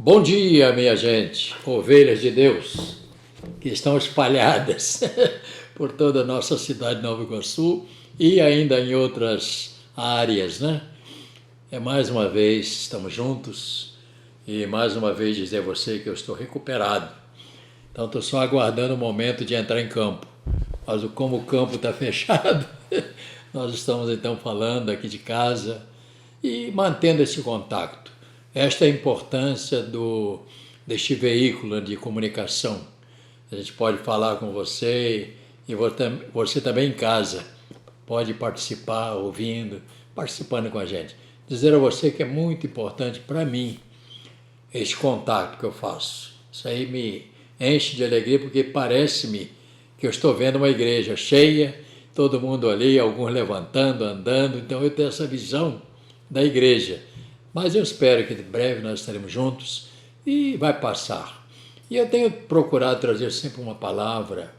Bom dia, minha gente, ovelhas de Deus, que estão espalhadas por toda a nossa cidade de Nova Iguaçu e ainda em outras áreas, né? Mais uma vez estamos juntos e mais uma vez dizer a você que eu estou recuperado. Então estou só aguardando o momento de entrar em campo. Mas como o campo está fechado, nós estamos então falando aqui de casa e mantendo esse contato. Esta é a importância deste veículo de comunicação. A gente pode falar com você e você também em casa pode participar, ouvindo, participando com a gente. Dizer a você que é muito importante para mim este contato que eu faço. Isso aí me enche de alegria porque parece-me que eu estou vendo uma igreja cheia, todo mundo ali, alguns levantando, andando. Então eu tenho essa visão da igreja. Mas eu espero que em breve nós estaremos juntos e vai passar. E eu tenho procurado trazer sempre uma palavra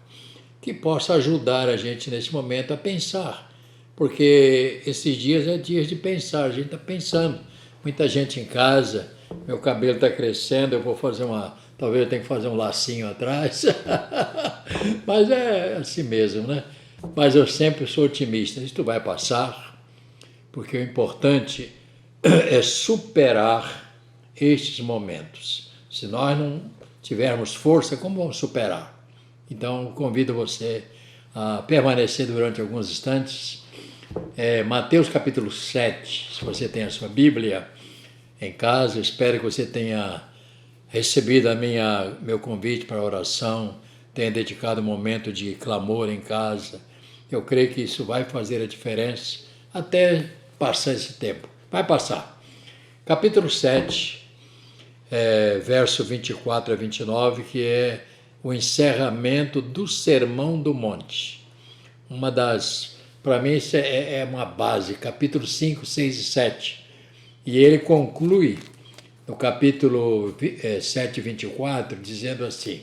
que possa ajudar a gente nesse momento a pensar. Porque esses dias é dias de pensar, a gente está pensando. Muita gente em casa, meu cabelo está crescendo, eu vou fazer talvez eu tenha que fazer um lacinho atrás. Mas é assim mesmo, né? Mas eu sempre sou otimista, isso vai passar, porque o importante é superar estes momentos. Se nós não tivermos força, como vamos superar? Então, convido você a permanecer durante alguns instantes. Mateus capítulo 7, se você tem a sua Bíblia em casa, espero que você tenha recebido meu convite para a oração, tenha dedicado um momento de clamor em casa. Eu creio que isso vai fazer a diferença até passar esse tempo. Vai passar. Capítulo 7, verso 24 a 29, que é o encerramento do Sermão do Monte. Para mim, isso é uma base, capítulo 5, 6 e 7. E ele conclui no capítulo 7, 24, dizendo assim: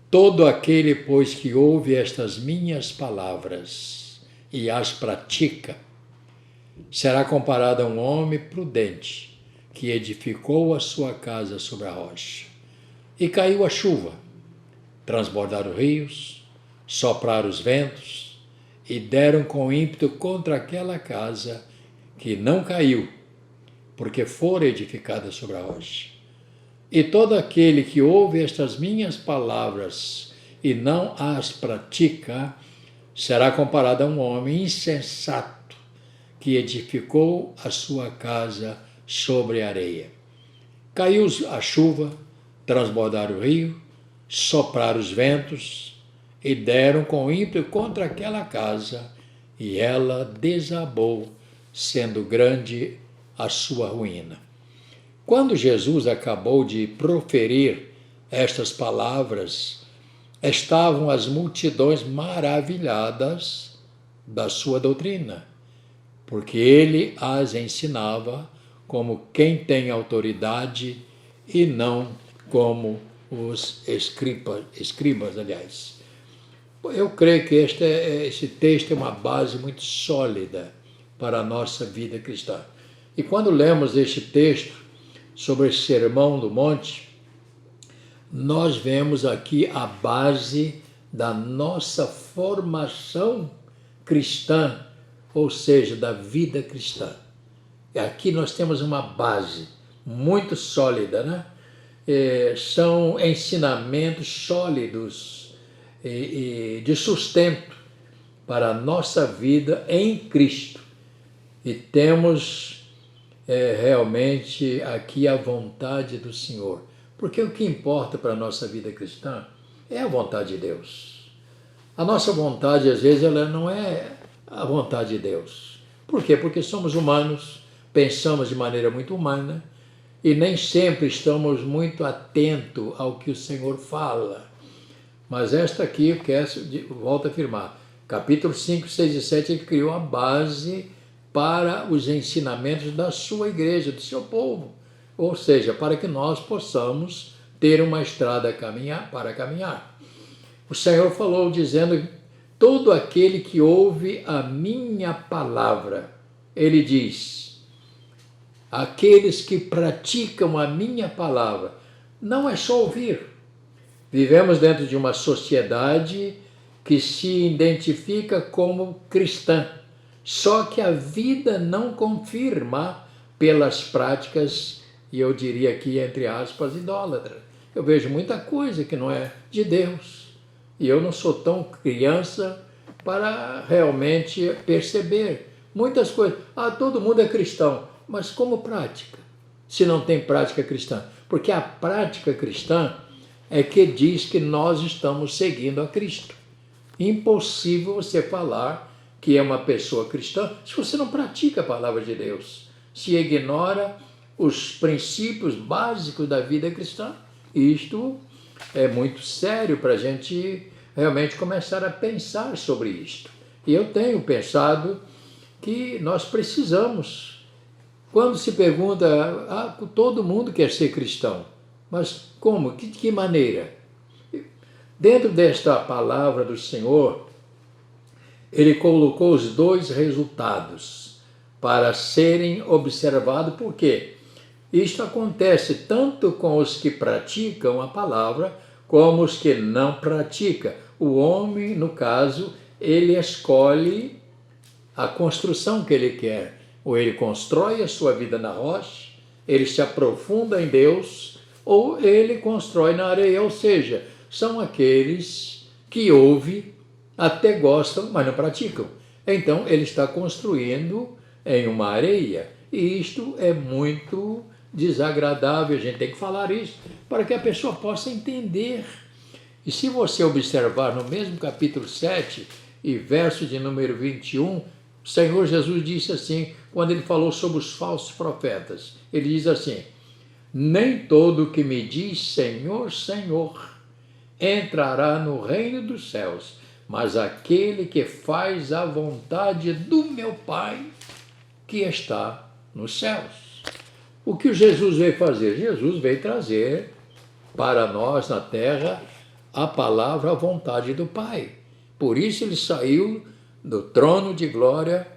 todo aquele, pois, que ouve estas minhas palavras e as pratica, será comparado a um homem prudente que edificou a sua casa sobre a rocha. E caiu a chuva, transbordaram rios, sopraram os ventos e deram com ímpeto contra aquela casa que não caiu, porque fora edificada sobre a rocha. E todo aquele que ouve estas minhas palavras e não as pratica, será comparado a um homem insensato que edificou a sua casa sobre a areia. Caiu a chuva, transbordaram o rio, sopraram os ventos e deram com ímpeto contra aquela casa, e ela desabou, sendo grande a sua ruína. Quando Jesus acabou de proferir estas palavras, estavam as multidões maravilhadas da sua doutrina, porque ele as ensinava como quem tem autoridade e não como os escribas, aliás. Eu creio que esse texto é uma base muito sólida para a nossa vida cristã. E quando lemos este texto sobre o Sermão do Monte, nós vemos aqui a base da nossa formação cristã, ou seja, da vida cristã. E aqui nós temos uma base muito sólida, né? São ensinamentos sólidos e de sustento para a nossa vida em Cristo. E temos realmente aqui a vontade do Senhor. Porque o que importa para a nossa vida cristã é a vontade de Deus. A nossa vontade, às vezes, ela não é a vontade de Deus. Por quê? Porque somos humanos, pensamos de maneira muito humana e nem sempre estamos muito atentos ao que o Senhor fala. Mas esta aqui, eu quero, volto a afirmar, capítulo 5, 6 e 7, ele criou a base para os ensinamentos da sua igreja, do seu povo. Ou seja, para que nós possamos ter uma estrada para caminhar. O Senhor falou dizendo: todo aquele que ouve a minha palavra, ele diz, aqueles que praticam a minha palavra. Não é só ouvir. Vivemos dentro de uma sociedade que se identifica como cristã, só que a vida não confirma pelas práticas, e eu diria aqui, entre aspas, idólatras. Eu vejo muita coisa que não é de Deus, e eu não sou tão criança para realmente perceber muitas coisas. Todo mundo é cristão, mas como prática? Se não tem prática cristã? Porque a prática cristã é que diz que nós estamos seguindo a Cristo. Impossível você falar que é uma pessoa cristã se você não pratica a palavra de Deus, se ignora os princípios básicos da vida cristã. Isto é muito sério para a gente realmente começar a pensar sobre isto. E eu tenho pensado que nós precisamos. Quando se pergunta, todo mundo quer ser cristão, mas como? De que maneira? Dentro desta palavra do Senhor, ele colocou os dois resultados para serem observados. Por quê? Isto acontece tanto com os que praticam a palavra, como os que não praticam. O homem, no caso, ele escolhe a construção que ele quer. Ou ele constrói a sua vida na rocha, ele se aprofunda em Deus, ou ele constrói na areia. Ou seja, são aqueles que ouvem, até gostam, mas não praticam. Então, ele está construindo em uma areia. E isto é muito desagradável, a gente tem que falar isso, para que a pessoa possa entender. E se você observar no mesmo capítulo 7 e verso de número 21, o Senhor Jesus disse assim, quando ele falou sobre os falsos profetas, ele diz assim: nem todo que me diz Senhor, Senhor, entrará no reino dos céus, mas aquele que faz a vontade do meu Pai que está nos céus. O que Jesus veio fazer? Jesus veio trazer para nós na terra a palavra, a vontade do Pai. Por isso ele saiu do trono de glória,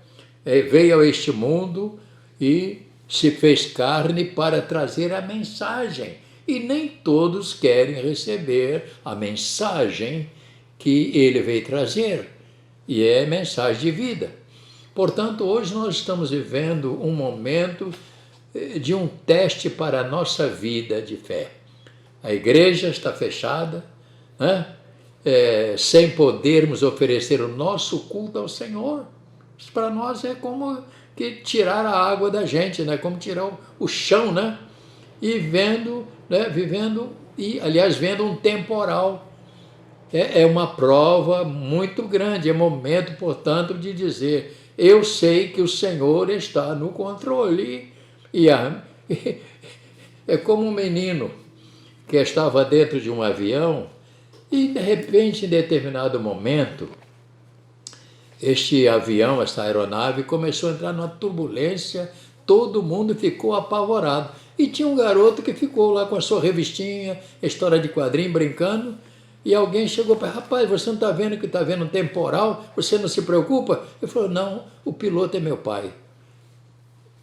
veio a este mundo e se fez carne para trazer a mensagem. E nem todos querem receber a mensagem que ele veio trazer, e é mensagem de vida. Portanto, hoje nós estamos vivendo um momento de um teste para a nossa vida de fé. A igreja está fechada, né? Sem podermos oferecer o nosso culto ao Senhor. Isso para nós é como que tirar a água da gente, né? Como tirar o chão, né? E vendo, né? Vivendo, e aliás, vendo um temporal. É uma prova muito grande, é momento, portanto, de dizer, eu sei que o Senhor está no controle. E é como um menino que estava dentro de um avião e, de repente, em determinado momento, este avião, esta aeronave, começou a entrar numa turbulência, todo mundo ficou apavorado. E tinha um garoto que ficou lá com a sua revistinha, história de quadrinho, brincando, e alguém chegou para ele: rapaz, você não está vendo que está vendo um temporal? Você não se preocupa? Ele falou: não, o piloto é meu pai.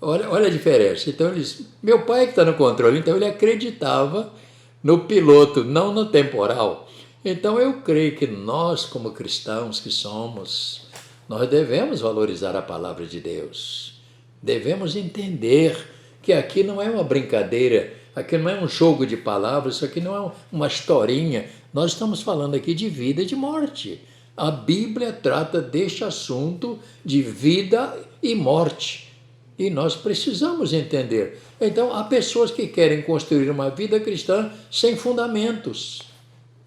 Olha a diferença. Então ele disse: meu pai é que está no controle. Então ele acreditava no piloto, não no temporal. Então eu creio que nós, como cristãos que somos, nós devemos valorizar a palavra de Deus. Devemos entender que aqui não é uma brincadeira, aqui não é um jogo de palavras, isso aqui não é uma historinha. Nós estamos falando aqui de vida e de morte. A Bíblia trata deste assunto de vida e morte. E nós precisamos entender. Então, há pessoas que querem construir uma vida cristã sem fundamentos.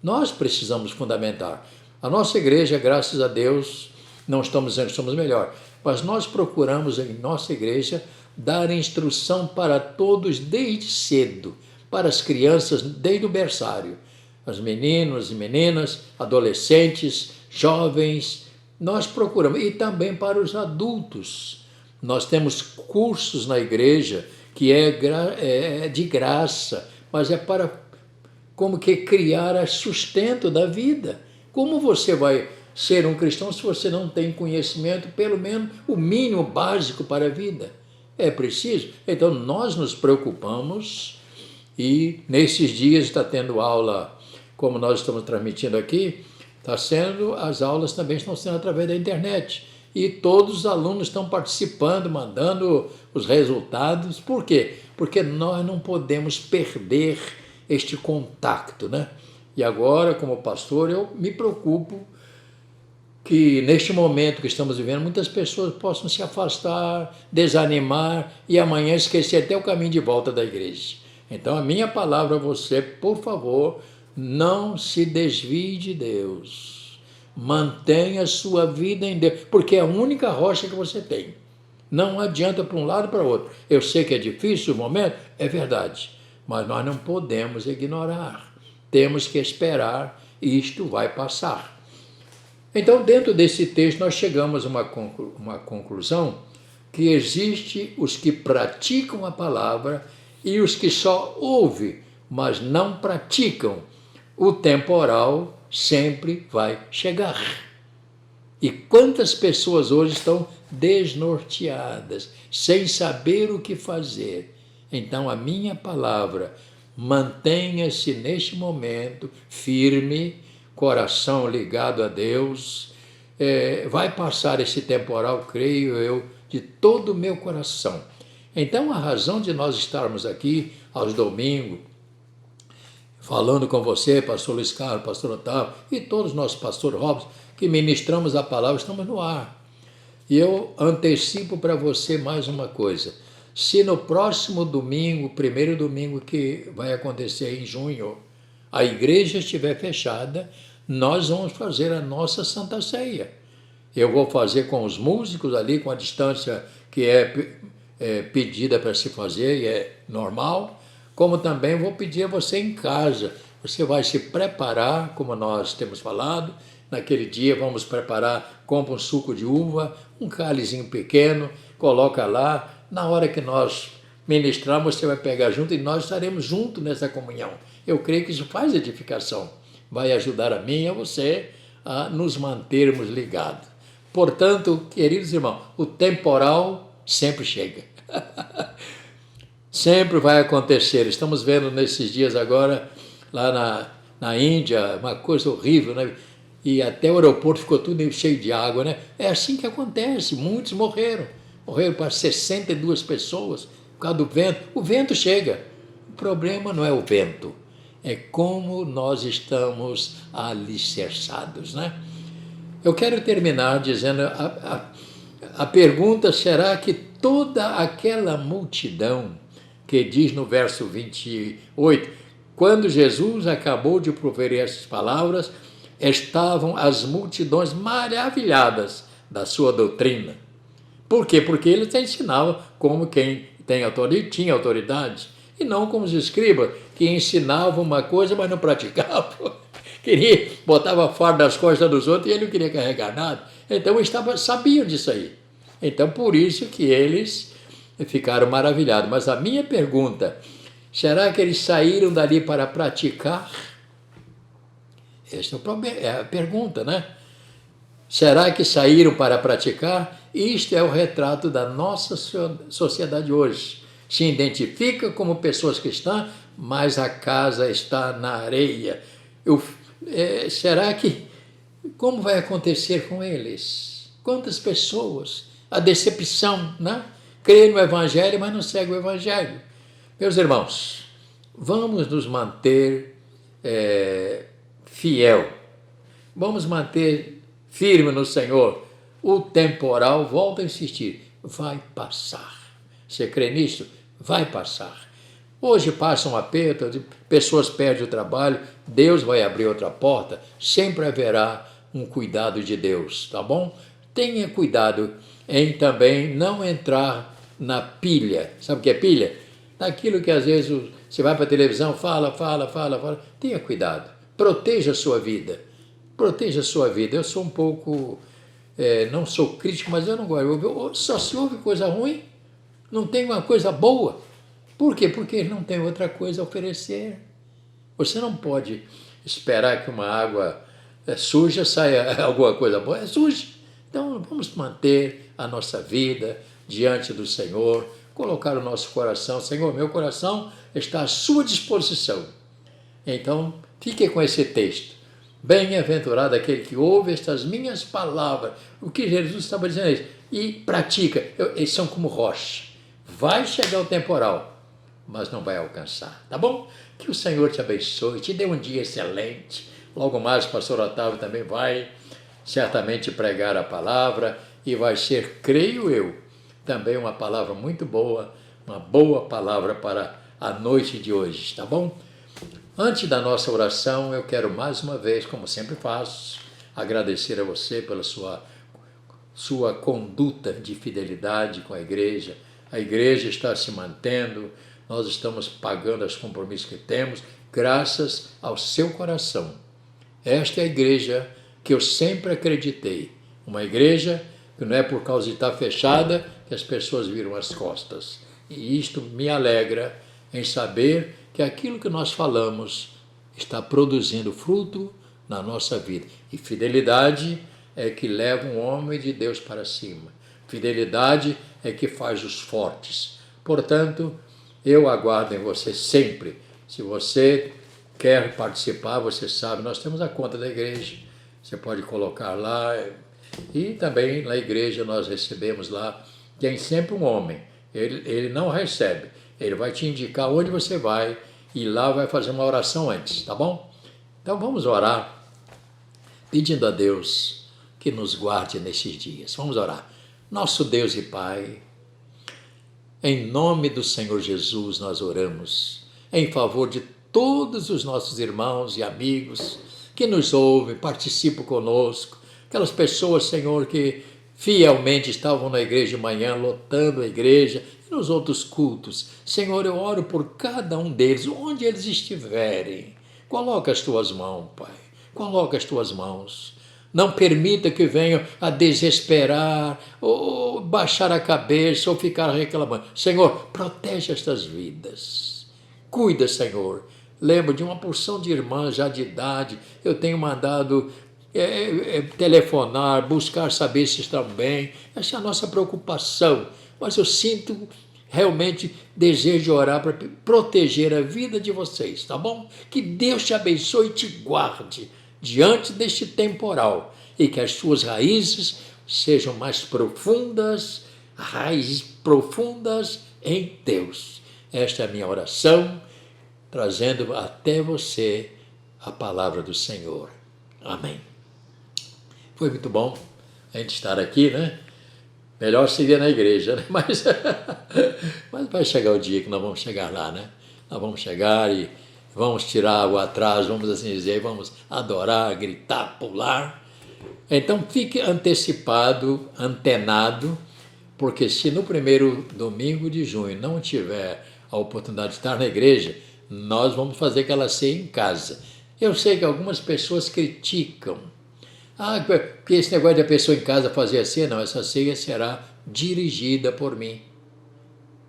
Nós precisamos fundamentar. A nossa igreja, graças a Deus, não estamos dizendo que somos melhor, mas nós procuramos em nossa igreja dar instrução para todos desde cedo, para as crianças desde o berçário, os meninos e meninas, adolescentes, jovens, nós procuramos, e também para os adultos. Nós temos cursos na igreja que é de graça, mas é para como que criar sustento da vida. Como você vai ser um cristão se você não tem conhecimento, pelo menos o mínimo básico para a vida? é preciso. Então, nós nos preocupamos e nesses dias está tendo aula, como nós estamos transmitindo aqui, as aulas também estão sendo através da internet. E todos os alunos estão participando, mandando os resultados. Por quê? Porque nós não podemos perder este contato, né? E agora, como pastor, eu me preocupo que neste momento que estamos vivendo, muitas pessoas possam se afastar, desanimar e amanhã esquecer até o caminho de volta da igreja. Então, a minha palavra a você, por favor, não se desvie de Deus. Mantenha a sua vida em Deus, porque é a única rocha que você tem. Não adianta para um lado e para o outro. Eu sei que é difícil o momento, é verdade, mas nós não podemos ignorar. Temos que esperar e isto vai passar. Então, dentro desse texto, nós chegamos a uma conclusão que existe os que praticam a palavra e os que só ouvem, mas não praticam. O temporal sempre vai chegar. E quantas pessoas hoje estão desnorteadas, sem saber o que fazer. Então, a minha palavra, mantenha-se neste momento firme, coração ligado a Deus. Vai passar esse temporal, creio eu, de todo o meu coração. Então, a razão de nós estarmos aqui aos domingos, falando com você, pastor Luiz Carlos, pastor Otávio e todos nós, pastor Robson, que ministramos a palavra, estamos no ar. E eu antecipo para você mais uma coisa. Se no próximo domingo, primeiro domingo que vai acontecer em junho, a igreja estiver fechada, nós vamos fazer a nossa Santa Ceia. Eu vou fazer com os músicos ali, com a distância que é pedida para se fazer, e é normal, como também vou pedir a você em casa. Você vai se preparar, como nós temos falado, naquele dia vamos preparar, compra um suco de uva, um cálicezinho pequeno, coloca lá, na hora que nós ministrarmos, você vai pegar junto e nós estaremos juntos nessa comunhão. Eu creio que isso faz edificação, vai ajudar a mim e a você a nos mantermos ligados. Portanto, queridos irmãos, o temporal sempre chega. Sempre vai acontecer. Estamos vendo nesses dias agora, lá na Índia, uma coisa horrível, né? E até o aeroporto ficou tudo cheio de água, né? É assim que acontece, muitos morreram. Morreram para 62 pessoas por causa do vento. O vento chega. O problema não é o vento, é como nós estamos alicerçados, né? Eu quero terminar dizendo a pergunta: será que toda aquela multidão que diz no verso 28, quando Jesus acabou de proferir essas palavras, estavam as multidões maravilhadas da sua doutrina? Por quê? Porque ele ensinava como quem tinha autoridade, e não como os escribas, que ensinavam uma coisa, mas não praticavam. Botava a farda nas costas dos outros e ele não queria carregar nada. Então, sabiam disso aí. Então, por isso que eles ficaram maravilhados. Mas a minha pergunta, será que eles saíram dali para praticar? Esse é o problema, é a pergunta, né? Será que saíram para praticar? Isto é o retrato da nossa sociedade hoje. Se identifica como pessoas cristãs, mas a casa está na areia. Será que... Como vai acontecer com eles? Quantas pessoas? A decepção, né? Crê no Evangelho, mas não segue o Evangelho. Meus irmãos, vamos nos manter fiel. Vamos manter firme no Senhor. O temporal, volto a insistir, vai passar. Você crê nisso? Vai passar. Hoje passa um aperto, pessoas perdem o trabalho, Deus vai abrir outra porta, sempre haverá um cuidado de Deus, tá bom? Tenha cuidado em também não entrar na pilha. Sabe o que é pilha? Daquilo que às vezes você vai para a televisão, fala. Tenha cuidado, proteja a sua vida. Proteja a sua vida. Eu sou um pouco, não sou crítico, mas eu não gosto. Só se ouve coisa ruim, não tem uma coisa boa. Por quê? Porque ele não tem outra coisa a oferecer. Você não pode esperar que uma água suja saia alguma coisa boa. É suja. Então, vamos manter a nossa vida diante do Senhor colocar o nosso coração. Senhor, meu coração está à sua disposição. Então, fique com esse texto. Bem-aventurado aquele que ouve estas minhas palavras. O que Jesus estava dizendo é isso. E pratica. Eles são como rocha. Vai chegar o temporal, mas não vai alcançar. Tá bom? Que o Senhor te abençoe, te dê um dia excelente. Logo mais o pastor Otávio também vai certamente pregar a palavra e vai ser, creio eu, também uma palavra muito boa, uma boa palavra para a noite de hoje, tá bom? Antes da nossa oração, eu quero mais uma vez, como sempre faço, agradecer a você pela sua conduta de fidelidade com a igreja. A igreja está se mantendo, nós estamos pagando os compromissos que temos, graças ao seu coração. Esta é a igreja que eu sempre acreditei. Uma igreja que não é por causa de estar fechada que as pessoas viram as costas. E isto me alegra em saber que aquilo que nós falamos está produzindo fruto na nossa vida. E fidelidade é que leva um homem de Deus para cima. Fidelidade é que faz os fortes. Portanto, eu aguardo em você sempre. Se você quer participar, você sabe, nós temos a conta da igreja. Você pode colocar lá. E também na igreja nós recebemos lá, tem sempre um homem. Ele não recebe. Ele vai te indicar onde você vai e lá vai fazer uma oração antes, tá bom? Então vamos orar, pedindo a Deus que nos guarde nesses dias. Vamos orar. Nosso Deus e Pai, em nome do Senhor Jesus nós oramos em favor de todos os nossos irmãos e amigos que nos ouvem, participam conosco, aquelas pessoas, Senhor, que fielmente estavam na igreja de manhã, lotando a igreja e nos outros cultos. Senhor, eu oro por cada um deles, onde eles estiverem. Coloca as tuas mãos, Pai. Coloca as tuas mãos. Não permita que venham a desesperar, ou baixar a cabeça, ou ficar reclamando. Senhor, protege estas vidas. Cuida, Senhor. Lembro de uma porção de irmãs já de idade, eu tenho mandado telefonar, buscar saber se estão bem. Essa é a nossa preocupação. Mas eu sinto realmente desejo de orar para proteger a vida de vocês, tá bom? Que Deus te abençoe e te guarde diante deste temporal e que as suas raízes sejam mais profundas, raízes profundas em Deus. Esta é a minha oração, trazendo até você a palavra do Senhor. Amém. Foi muito bom a gente estar aqui, né? Melhor seria na igreja, né? Mas vai chegar o dia que nós vamos chegar lá, né? Nós vamos chegar e vamos tirar o atraso, vamos assim dizer, vamos adorar, gritar, pular. Então fique antecipado, antenado, porque se no primeiro domingo de junho não tiver a oportunidade de estar na igreja, nós vamos fazer aquela ceia em casa. Eu sei que algumas pessoas criticam. Porque esse negócio de a pessoa em casa fazer a ceia, não, essa ceia será dirigida por mim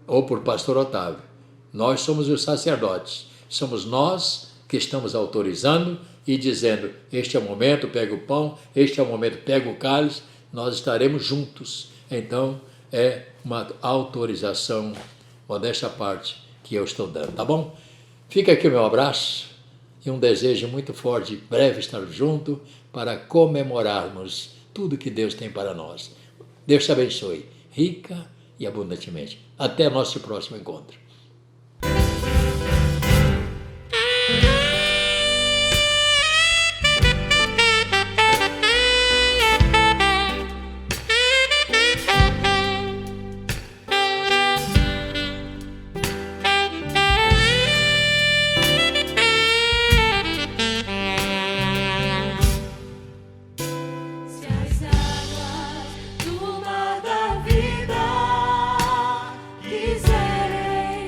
ou por pastor Otávio. Nós somos os sacerdotes, somos nós que estamos autorizando e dizendo, este é o momento, pega o pão, este é o momento, pega o cálice, nós estaremos juntos. Então, é uma autorização, modesta parte, que eu estou dando, tá bom? Fica aqui o meu abraço e um desejo muito forte de breve estar junto para comemorarmos tudo que Deus tem para nós. Deus te abençoe, rica e abundantemente. Até nosso próximo encontro. Do mar da vida quiserem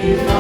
viva